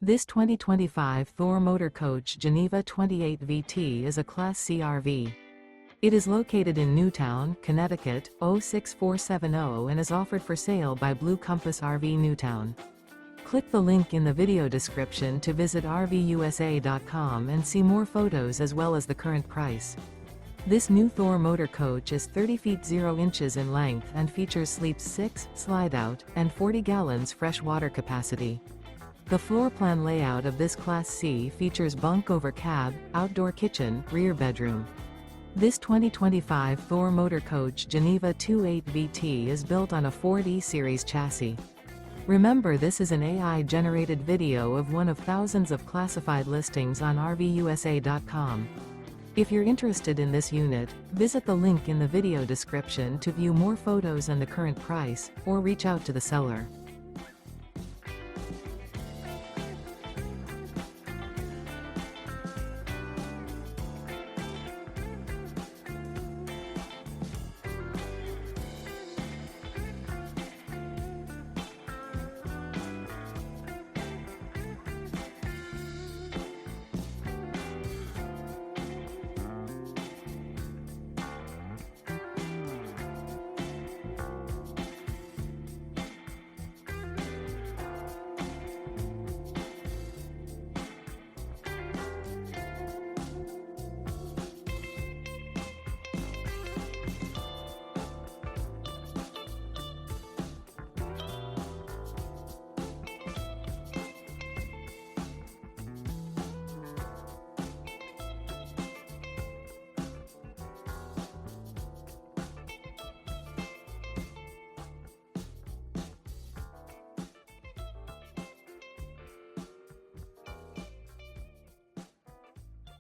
This 2025 Thor Motor Coach Geneva 28 VT is a Class C RV. It is located in Newtown, Connecticut, 06470 and is offered for sale by Blue Compass RV Newtown. Click the link in the video description to visit RVUSA.com and see more photos as well as the current price. This new Thor Motor Coach is 30 feet 0 inches in length and features sleeps 6, slide-out, and 40 gallons fresh water capacity. The floor plan layout of this Class C features bunk over cab, outdoor kitchen, rear bedroom. This 2025 Thor Motor Coach Geneva 28 VT is built on a Ford E-Series chassis. Remember, this is an AI-generated video of one of thousands of classified listings on RVUSA.com. If you're interested in this unit, visit the link in the video description to view more photos and the current price, or reach out to the seller.